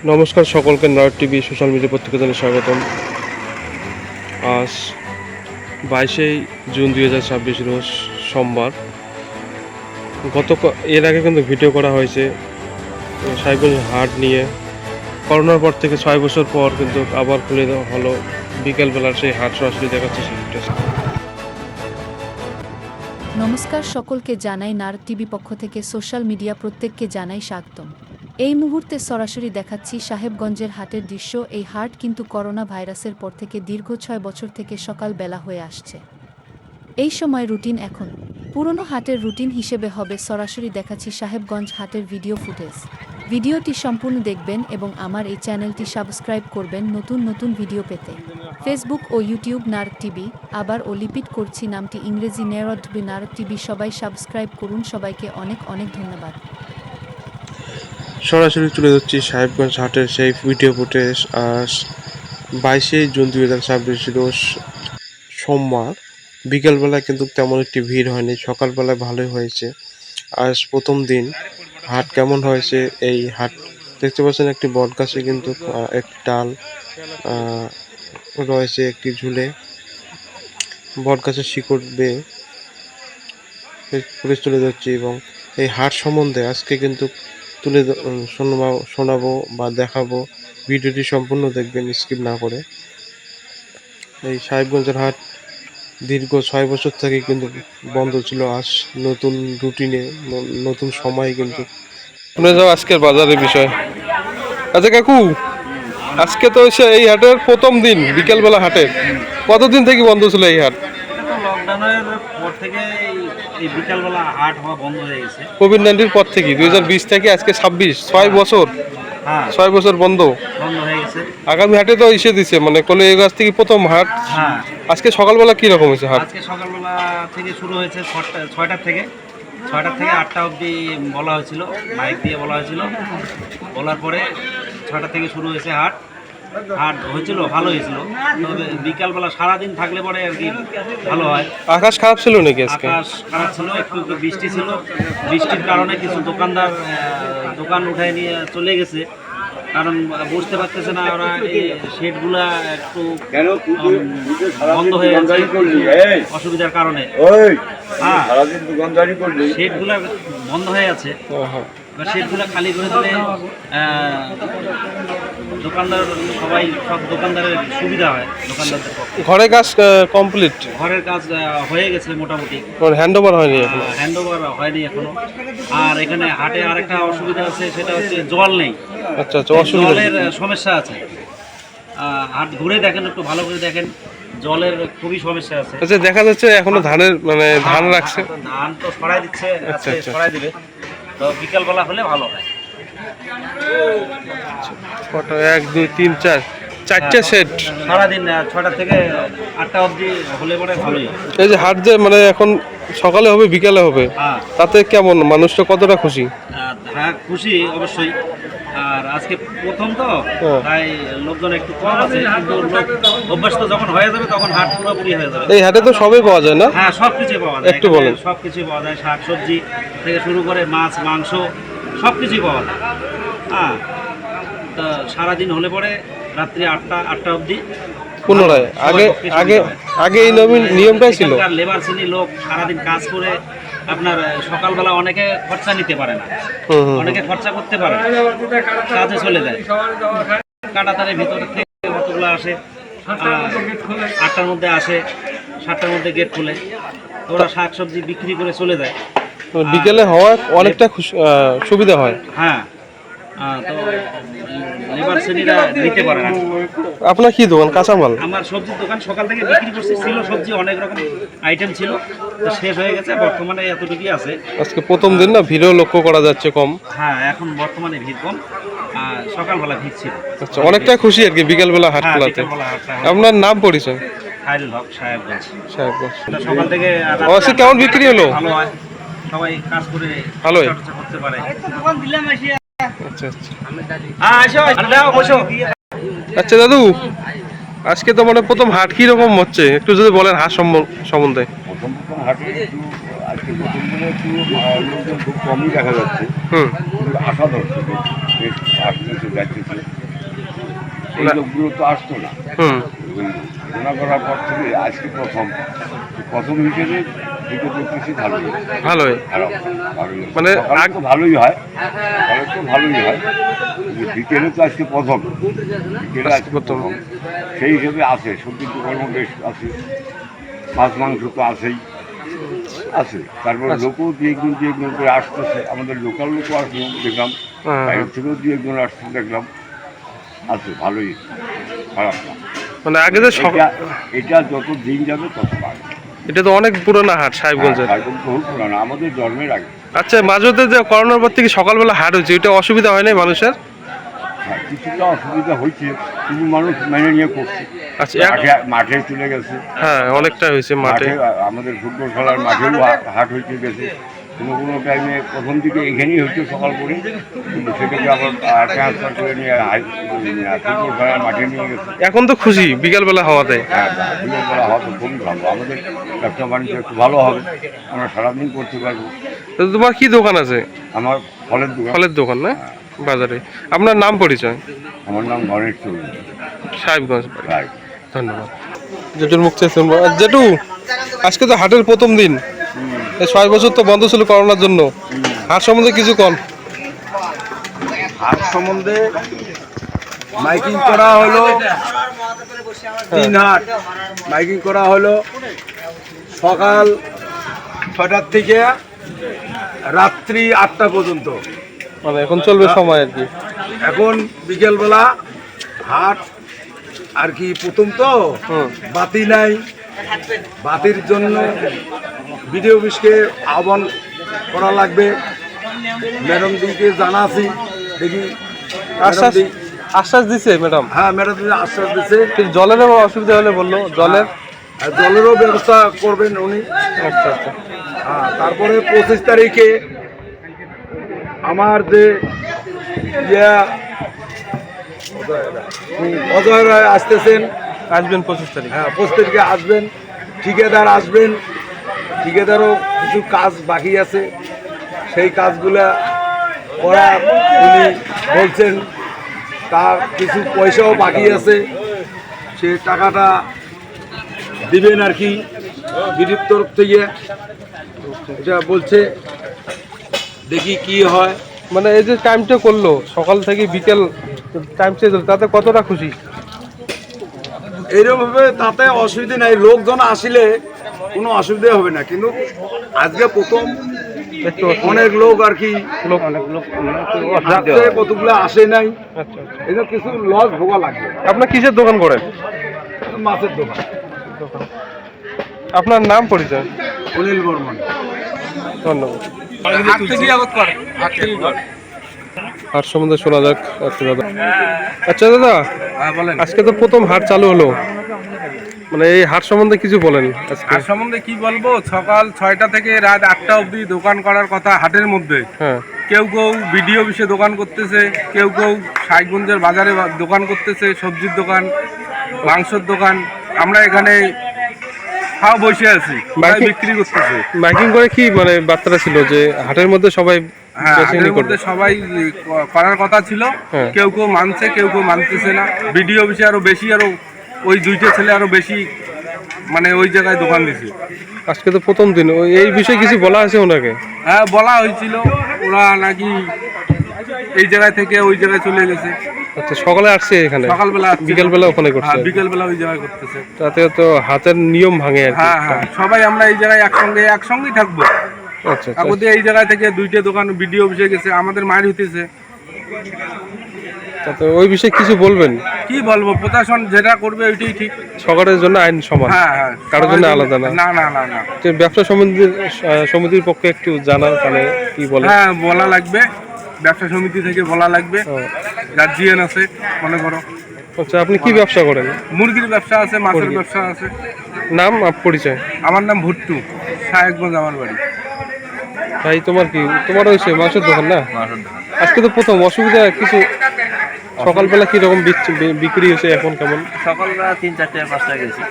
নমস্কার সকলকে, north TV social media প্রত্যেকে স্বাগতম। আজ 22 জুন 2026 রোজ সোমবার। এর আগে কিন্তু ভিডিও করা হয়েছে সাহেবগঞ্জ হাট নিয়ে। করোনার পর থেকে 6 বছর পর কিন্তু আবার খুলে দেওয়া হলো। বিকেলবেলার সেই হাট সরাসরি দেখাচ্ছে। নমস্কার সকলকে জানাই নর্থ টিভি পক্ষ থেকে সোশ্যাল মিডিয়া প্রত্যেককে জানাই স্বাগতম। এই মুহূর্তে সরাসরি দেখাচ্ছি সাহেবগঞ্জের হাটের দৃশ্য। এই হাট কিন্তু করোনা ভাইরাসের পর থেকে দীর্ঘ 6 বছর থেকে সকাল বেলা হয়ে আসছে। এই সময় রুটিন এখন পুরনো হাটের রুটিন হিসেবে হবে। সরাসরি দেখাচ্ছি সাহেবগঞ্জ হাটের ভিডিও ফুটেজ। ভিডিওটি সম্পূর্ণ দেখবেন এবং আমার এই চ্যানেলটি সাবস্ক্রাইব করবেন নতুন নতুন ভিডিও পেতে। ফেসবুক ও ইউটিউব নর্থ টিভি, আবার ও রিপিট করছি নামটি ইংরেজি নর্থ টিভি। সবাই সাবস্ক্রাইব করুন। সবাইকে অনেক অনেক ধন্যবাদ। সরাসরি তুলে ধরছি সাহেবগঞ্জ হাটের সেই ভিডিও ফুটেজ। আজ 22 জুন 2026 রোজ সোমবার। বিকেলবেলায় কিন্তু তেমন একটি ভিড় হয়নি, সকালবেলায় ভালোই হয়েছে। আজ প্রথম দিন। হাট কেমন হয়েছে? এই হাট দেখতে পাচ্ছেন, একটি বট গাছে কিন্তু একটি ডাল রয়েছে একটি ঝুলে। বট গাছের শিকড় বেয়ে তুলে ধরছি এবং এই হাট সম্বন্ধে আজকে কিন্তু শোনাবো বা দেখাবো। ভিডিওটি সম্পূর্ণ দেখবেন, স্কিপ না করে। এই সাহেবগঞ্জের হাট দীর্ঘ 6 বছর থেকে কিন্তু বন্ধ ছিল। আজ নতুন রুটিনে, নতুন সময় কিন্তু শুনে যাও আজকের বাজারের বিষয়। আচ্ছা কাকু, আজকে তো এই হাটের প্রথম দিন, বিকেলবেলা হাটের। কতদিন থেকে বন্ধ ছিল এই হাট? লকডাউনের পর থেকে এই বিকালবেলা হাট হওয়া বন্ধ হয়ে গেছে। কোভিড-19 পর থেকে 2020 থেকে আজকে 26, 6 বছর। হ্যাঁ, 6 বছর বন্ধ হয়ে গেছে। আগামী হাটে তো এসে দিছে, মানে কোলে এই গাছ থেকে প্রথম হাট। হ্যাঁ, আজকে সকালবেলা কি রকম হয়েছে হাট? আজকে সকালবেলা থেকে শুরু হয়েছে 6টার থেকে 8টা অবধি বলা হয়েছিল, মাইক দিয়ে বলা হয়েছিল। বলার পরে 6টা থেকে শুরু হয়েছে হাট হয়েছিল, ভালো হয়েছিল। তবে বিকালবেলা সারাদিন থাকলে পরে আর কি ভালো হয়। আকাশ খারাপ ছিল নাকি আজকে? আকাশ খারাপ ছিল, একটু একটু বৃষ্টি ছিল। বৃষ্টির কারণে কিছু দোকানদার দোকান উঠায় নিয়ে চলে গেছে, কারণ বুঝতে পারতেছে না ওরা এই শেডগুলা একটু বন্ধ হয়ে গেছে অসুবিধার কারণে। হ্যাঁ, শেডগুলা বন্ধ হয়ে আছে। এবার শেডগুলা খালি করে দিলে দোকানদার সব দোকানদারের সুবিধা হয়। দোকানদারদের ঘরের কাজ কমপ্লিট? ঘরের কাজ হয়ে গেছে মোটামুটি, হ্যান্ড ওভার হয়নি এখনো? হ্যান্ড ওভার হয়নি এখনো। আর এখানে হাটে আরেকটা অসুবিধা আছে, সেটা হচ্ছে জল নেই। আচ্ছা আচ্ছা, অসুবিধা, জলের সমস্যা আছে। হাট ঘুরে দেখেন, একটু ভালো করে দেখেন, জলের খুবই সমস্যা আছে। আচ্ছা, দেখা যাচ্ছে এখনো ধানের ধান রাখছে। ধান তো ছড়াই দিচ্ছে, আচ্ছা আচ্ছা, ছড়াই দিবে। তো বিকালবেলা হলে ভালো হয়। কটা? 1 2 3 4 4টে সেট সারাদিন 6টা থেকে 8টা অবধি হলে পরে ভালোই হয়। এই যে হাট যে এখন সকালে হবে বিকালে হবে, হ্যাঁ, তাতে কেমন মানুষটা কতটা খুশি? হ্যাঁ, খুশি অবশ্যই। আর আজকে প্রথম তো, হ্যাঁ। তাই লোকজন একটু কম আছে, কিন্তু অভ্যাস তো যখন হয়ে যাবে তখন হাট পুরোপুরি হয়ে যাবে। এই হাটে তো সবই পাওয়া যায় না? হ্যাঁ, সব কিছুই পাওয়া যায়। একটু বলেন। সব কিছুই পাওয়া যায়, শাক সবজি থেকে শুরু করে মাছ মাংস সব কিছুই পাওয়া যায়। হ্যাঁ, তো সারাদিন হলে পরে রাত্রি 8টা অবধি পুনরায় আগে এই নিয়মটাই ছিল। লেবার শ্রেণীর লোক সারাদিন কাজ করে আপনার সকালবেলা অনেকে খরচা নিতে পারে না, অনেকে খরচা করতে পারে না, কাজে চলে যায়। কাঁটাতারের ভিতর থেকে কতগুলো আসে, 8টার মধ্যে আসে, 7টার মধ্যে গেট খুলে, ওরা শাক সবজি বিক্রি করে চলে যায়। বিকেলে হওয়া অনেকটা সুবিধা হয়। হ্যাঁ, তো লেবার শ্রেণীরা নিতে পারে না। আপনার কি দোকান? কাঁচামাল? আমার সবজির দোকান সকাল থেকে বিক্রি করছি, ছিল সবজি অনেক রকম আইটেম ছিল, তো শেষ হয়ে গেছে, বর্তমানে এতটুকুই আছে। আজকে প্রথম দিন না, ভিড়ও লক্ষ্য করা যাচ্ছে কম। হ্যাঁ, এখন বর্তমানে ভিড় কম, সকালবেলা ভিড় ছিল। আচ্ছা, অনেকটা খুশি আর কি বিকেলবেলা হাট খোলাতে। আপনার নাম পরিচয়? খায়রুল হক, সাহেবগঞ্জ। সকাল থেকে আজকে কেমন বিক্রি হলো? ভালো হয়, সবাই কাজ করে ভালোই করতে পারে। আচ্ছা আচ্ছা, আচ্ছা দাদু, আজকে তো প্রথম হাট কি রকম হচ্ছে একটু যদি বলেন হাট সম্বন্ধে। প্রথম হাটে আজকে প্রথম দিনে একটু লোকজন খুব কমই দেখা যাচ্ছে, আশা ধরছে আসতেছে যাইতেছে, এই লোকগুলো তো আসতো না। হুম। ওই ঘোষণা করার পর থেকে আজকে প্রথম হিসেবে দিকে দেখতেছি ভালোই ভালোই। খারাপ ভালোই মানে সকালে তো ভালোই হয়, সকালে তো ভালোই হয়, কিন্তু বিকেলে তো আজকে প্রথম, বিকেলে আজকে প্রথম সেই হিসেবে আছে। সবজির দোকানও বেশ আছে, মাছ মাংস তো আছেই আছে। তারপর লোকও দু একজন করে আসতেছে, আমাদের লোকাল লোকও আসলো দেখলাম, বাইরের থেকেও দু একজন আসছে দেখলাম, আছে ভালোই, খারাপ না। মানে আগে যে এটা যত দিন যাবে তত বাড়বে। এটা তো অনেক পুরোনো হাট সাহেবগঞ্জের। বহু পুরানো, আমাদের জন্মের আগে। আচ্ছা, মাঝে যে করোনার পর থেকে সকালবেলা হাট হচ্ছে, এটা অসুবিধা হয় নাই মানুষের? হ্যাঁ, কিছুটা অসুবিধা হয়েছে, কিন্তু মানুষ মেনে নিয়ে করছে। আচ্ছা, মাঠে চলে গেছে। হ্যাঁ, অনেকটা হয়েছে মাঠে। আমাদের ফুটবল খেলার মাঠেও হাট হইতে গেছে। কোনো টাইমে প্রথম দিকে এখানেই হচ্ছে সকাল করে, কিন্তু সেটাকে আবার ট্রান্সফার করে নিয়ে ফুটবল খেলার মাঠে নিয়ে গেছে। এখন তো খুশি বিকালবেলা হওয়াতে। হ্যাঁ, বিকেলবেলা হওয়া তো খুবই ভালো, আমাদের ব্যবসা বাণিজ্য একটু ভালো হবে, আমরা সারাদিন করতে পারবো। তো তোমার কি দোকান আছে? আমার ফলের দোকান। ফলের দোকান না, বাজারে। আপনার নাম পরিচয়? আমার নাম গণেশ চৌধুরী, সাহেবগঞ্জ। রায়। ধন্যবাদ। জেঠুর মুখ থেকে শুনবো। জেঠু, আজকে তো হাটের প্রথম দিন, এই 6 বছর তো বন্ধ ছিল করোনার জন্য, হাট সম্বন্ধে কিছু কন। হাট সম্বন্ধে মাইকিং করা হলো 3 হাট মাইকিং করা হলো সকাল 6টার থেকে রাত্রি 8টা পর্যন্ত। মানে এখন চলবে সময় আর কি। এখন বিকেলবেলা হাট আর কি প্রথম তো, বাতি নাই, বাতির জন্য বিডিও অফিসকে আহ্বান করা লাগবে। ম্যাডাম দিকে জানাছি, দেখি আশ্বাস দিছে ম্যাডাম? হ্যাঁ, ম্যাডাম আশ্বাস দিচ্ছে। জলেরও অসুবিধা হলে বললো, জলেরও ব্যবস্থা করবেন উনি। আচ্ছা আচ্ছা। হ্যাঁ, তারপরে 25 তারিখে আমার যে অজয় রায় আসতেছেন, আসবেন 25 তারিখ? হ্যাঁ, 25 তারিখে আসবেন। ঠিকাদার আসবেন, ঠিকাদারও কিছু কাজ বাকি আছে, সেই কাজগুলা করা উনি বলছেন। তার কিছু পয়সাও বাকি আছে, সে টাকাটা দিবেন আর কি বিডির তরফ থেকে, এটা বলছে। দেখি কি হয়। মানে এই যে টাইমটা করলো সকাল থেকে বিকেল টাইম চেঞ্জ হলো, তাতে কতটা খুশি? এইরকমভাবে তাতে অসুবিধা নাই, লোকজন আসলে কোনো অসুবিধা হবে না, কিন্তু আজকে প্রথম একটু অনেক লোক আর কি যাচ্ছে, কতগুলো আসে নাই, আচ্ছা আচ্ছা। এই কিছু লস ভোগা লাগবে। আপনার কিসের দোকান করেন? মাছের দোকান। আপনার নাম পরিচয়? অনিল বর্মন। ধন্যবাদ। হাট সম্বন্ধে শোনা যাক আজকে দাদা। আচ্ছা দাদা, বলেন। আজকে তো প্রথম হাট চালু হলো, মানে এই হাট সম্বন্ধে কিছু বলেন। হাট সম্বন্ধে কি বলবো, সকাল 6টা থেকে রাত 8টা অবধি দোকান করার কথা হাটের মধ্যে। হ্যাঁ, কেউ বিডিও অফিসে দোকান করতেছে, কেউ সাহেবগঞ্জের বাজারে দোকান করতেছে, সবজির দোকান, মাংসের দোকান। আমরা এখানে বসে আছি, বিক্রি করতেছে। মাইকিং করে কি মানে বার্তাটা ছিল যে হাটের মধ্যে সবাই হ্যাঁ, হাটের মধ্যে সবাই করার কথা ছিল। হ্যাঁ। কেউ মানছে, কেউ মানতেছে না। বিডিও অফিসে আরো বেশি, আরো ওই 2টা ছেলে আরো বেশি মানে ওই জায়গায় দোকান দিছে। আজকে তো প্রথম দিন, এই বিষয়ে কিছু বলা আছে ওনাকে? হ্যাঁ, বলা হয়েছিল, ওরা নাকি এই জায়গায় থেকে ওই জায়গায় চলে গেছে। আচ্ছা, সকালে আসছে এখানে, সকালবেলা আসছে, বিকেলবেলা ওখানে করছে। হ্যাঁ, বিকেলবেলা ওই জায়গায় করতেছে। তাতে তো হাতের নিয়ম ভাঙে আর কি। হ্যাঁ, সবাই আমরা এই জায়গায় একসঙ্গেই থাকবো। আচ্ছা আচ্ছা। এখন এই জায়গা থেকে 2টা দোকান বিডিও অফিসে গেছে, আমাদের মার হইতেছে। তাতে ওই বিষয়ে কিছু বলবেন? কি বলবো, প্রশাসন যেটা করবে ওইটাই ঠিক। সকালের জন্য আইন সমান, হ্যাঁ, কারোর জন্য আলাদা না। না না না না। যে ব্যবসা সমিতির পক্ষে একটু জানান, তাহলে কি বলে? হ্যাঁ, বলা লাগবে, ব্যবসা সমিতি থেকে বলা লাগবে। গার্জিয়ান আছে মনে করো। আচ্ছা, আপনি কি ব্যবসা করেন? মুরগির ব্যবসা আছে, মাছের ব্যবসা আছে। নাম পরিচয়? আমার নাম ভুট্টু, সাহেবগঞ্জ আমার বাড়ি। ভাই, তোমার কি? তোমার হয়েছে মাংসের দোকান না? আজকে তো প্রথম, অসুবিধা কিছু? সকালবেলা কিরকম বিক্রি হয়েছে, এখন কেমন? সকালবেলা 3, 4, 5টা গেছি।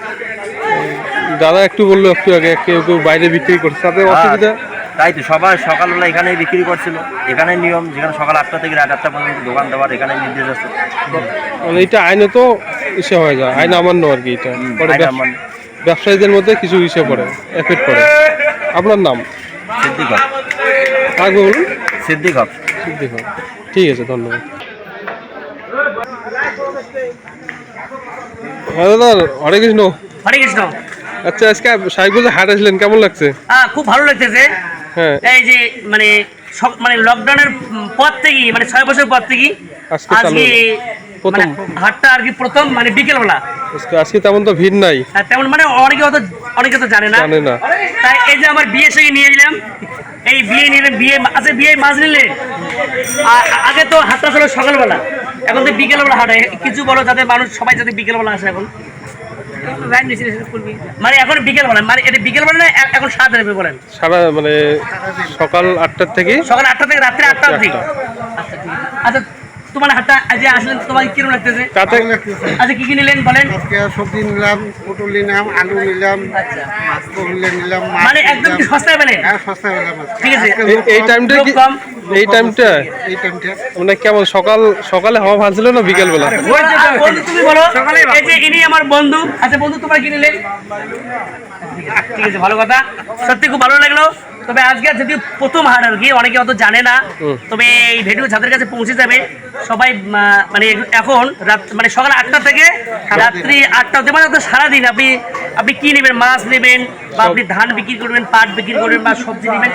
দাদা একটু বললো একটু আগে, কেউ বাইরে বিক্রি করছে, তাতে অসুবিধা? তাই তো সবাই সকালবেলা এখানেই বিক্রি করছিল, এখানে নিয়ম, যেখানে সকাল 8টা থেকে রাত 8টা পর্যন্ত দোকান দেওয়ার এখানে নির্দেশ আছে। মানে এটা আইনে তো ইসে হয়ে যায়, আইন আমান্য আর কি। এটা পরে ব্যবসায়ীদের মধ্যে কিছু ইসে পড়ে, এফেক্ট পড়ে। আপনার নাম? সিদ্দিক হক। আগে বলুন। সিদ্দিক হক। সিদ্দিক হক, ঠিক আছে, ধন্যবাদ। হ্যাঁ দাদা, হরে কৃষ্ণ। হরে কৃষ্ণ। আচ্ছা, আজকে সাহেবগঞ্জে হাট আসলেন, কেমন লাগছে? খুব ভালো লাগতেছে। হ্যাঁ, এই যে মানে লকডাউনের পর থেকে, মানে 6 বছর পর থেকে আজকে চালু আজকে প্রথম হাটটা আর কি প্রথম, মানে বিকেলবেলা। আজকে তেমন তো ভিড় নাই, তেমন মানে অনেকে তো জানে না। তাই এই যে আমার বিয়ে সঙ্গে নিয়ে এলাম, এই বিয়ে নিলেন, বিয়ে মাছ নিলে। আগে তো হাটটা ছিল সকালবেলা, এখন তো বিকেলবেলা হাট। কিছু বলো যাতে মানুষ সবাই যাতে বিকেলবেলা আসে। এখন মানে এখন বিকেলবেলা, মানে এটা বিকেলবেলা না, এখন সারা দিন বলেন। সারা মানে সকাল 8টার থেকে রাত্রে 8টা অবধি। আচ্ছা, তোমার হাটটা আজ আসলেন, তোমার কিরকম লাগতেছে? আচ্ছা, কি কি নিলেন বলেন? সবজি নিলাম, পটল নিলাম, আলু নিলাম, মাছ নিলাম। মানে একদম কি সস্তায় পেলেন? হ্যাঁ, সস্তায় পেলাম। ঠিক আছে। এই টাইমটা কি, এই টাইমটা মানে কেমন, সকালে হওয়া ভালো ছিল না বিকেল বেলা? বন্ধু তুমি বলো। এই যে ইনি আমার বন্ধু। আচ্ছা বন্ধু, তোমার কি নিলেন? ঠিক আছে, ভালো কথা, সত্যি খুব ভালো লাগলো। তবে আজকে যদি প্রথম হাট আর কি, অনেকে অত জানে না, তবে এই ভিডিও যাদের কাছে পৌঁছে যাবে সবাই। মানে এখন মানে সকাল 8টা থেকে রাত্রি 8টা অবধি, মানে সারাদিন আপনি কি নেবেন, মাছ নেবেন বা আপনি ধান বিক্রি করবেন, পাট বিক্রি করবেন বা সবজি নেবেন,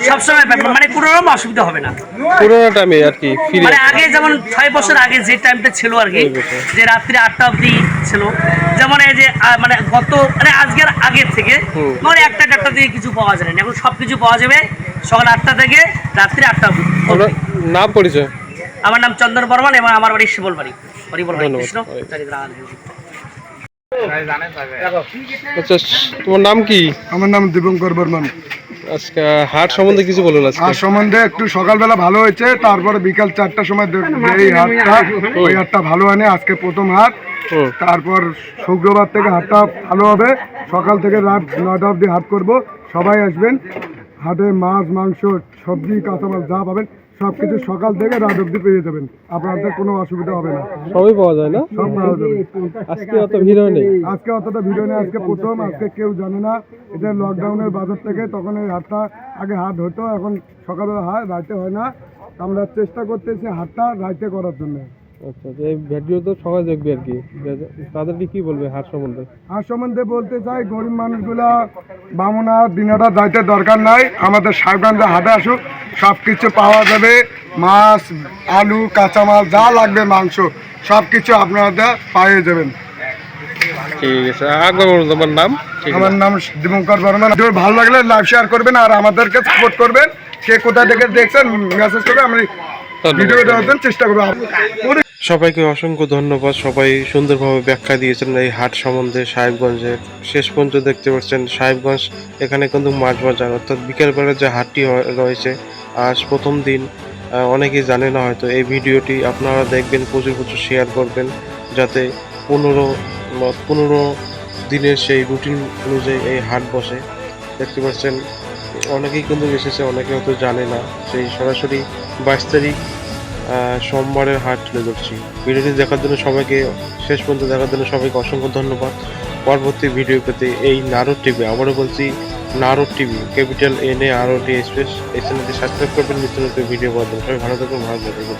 সবসময় পাবেন, মানে কোনো রকম অসুবিধা হবে না। পুরোনো টাইমে আর কি, মানে আগে যেমন 6 বছর আগে যে টাইমটা ছিল আর কি, যে রাত্রি 8টা অবধি ছিল, যেমন এই যে মানে মানে আজকের আগের থেকে মানে 1টা থেকে কিছু পাওয়া যায় না, এখন সবকিছু পাওয়া যাবে সকাল 8টা থেকে রাত্রি 8টা অবধি। নাম পরিচয়? আমার নাম চন্দন বর্মন এবং আমার বাড়ি শিবল বাড়ি। কৃষ্ণ। আচ্ছা, তোমার নাম কি? আমার নাম দীপঙ্কর বর্মন। আজকে হাট সম্বন্ধে কিছু বলুন। হাট সম্বন্ধে একটু সকালবেলা ভালো হয়েছে, তারপরে বিকাল 4টার সময় এই হাটটা, ওই হাটটা ভালো হয়নি। আজকে প্রথম হাট, তারপর শুক্রবার থেকে হাটটা ভালো হবে। সকাল থেকে রাত 9টা অবধি হাট করব, সবাই আসবেন। হাটে মাছ, মাংস, সবজি, কাঁচামাল যা পাবেন সব কিছু সকাল থেকে রাত অবধি পেয়ে যাবেন, আপনাদের কোনো অসুবিধা হবে না। সবই পাওয়া যায় না? সব পাওয়া যাবে। আজকে অত ভিড় হয় নেই। আজকে অতটা ভিড় নেই, আজকে প্রথম। আজকে কেউ জানে না, এটা লকডাউনের বাজার থেকে, তখন এই হাটটা আগে হাট হতো, এখন সকালবেলা হয়, রাতে হয় না। আমরা চেষ্টা করতেছি হাটটা রাতে করার জন্য। আচ্ছা, এই ভিডিও তো সবাই দেখবে আর কি, তাদেরকে কি বলবে হাট সম্বন্ধে? হাট সম্বন্ধে বলতে চাই, গরিব মানুষগুলা বামুনা দিনাটা যাইতে দরকার নাই, আমাদের সাহেবগঞ্জে হাটে আসুক, সব কিছু পাওয়া যাবে। মাছ, আলু, কাঁচামাল যা লাগবে, মাংস, সব কিছু আপনারা পেয়ে যাবেন। ঠিক আছে, আগে বলুন তোমার নাম? আমার নাম দীপঙ্কর বর্মন। ভালো লাগলে লাইভ শেয়ার করবেন আর আমাদেরকে সাপোর্ট করবেন। কে কোথা থেকে দেখছেন মেসেজ করবে, আমি ভিডিও দেওয়ার জন্য চেষ্টা করবো। সবাইকে অসংখ্য ধন্যবাদ, সবাই সুন্দরভাবে ব্যাখ্যা দিয়েছেন এই হাট সম্বন্ধে। সাহেবগঞ্জের শেষ পর্যন্ত দেখতে পাচ্ছেন সাহেবগঞ্জ, এখানে কিন্তু মাছ বাজার অর্থাৎ বিকেলবেলা যে হাটটি রয়েছে, আজ প্রথম দিন। অনেকেই জানে না হয়তো। এই ভিডিওটি আপনারা দেখবেন, প্রচুর শেয়ার করবেন, যাতে 15 দিনের সেই রুটিন অনুযায়ী এই হাট বসে। দেখতে পাচ্ছেন অনেকেই কিন্তু এসেছে, অনেকে হয়তো জানে না। সেই সরাসরি 22 তারিখ সোমবারের হাট তুলে ধরছি। ভিডিওটি দেখার জন্য সবাইকে, শেষ পর্যন্ত দেখার জন্য সবাইকে অসংখ্য ধন্যবাদ। পরবর্তী ভিডিও পেতে এই নারদ টিভি, আবারও বলছি Narad TV, capital NAROD space, এই চ্যানেলটি সাবস্ক্রাইব করবেন নিত্য নতুন ভিডিও পাওয়ার জন্য। সবাই ভালো থাকবেন, ভালো থাকবেন।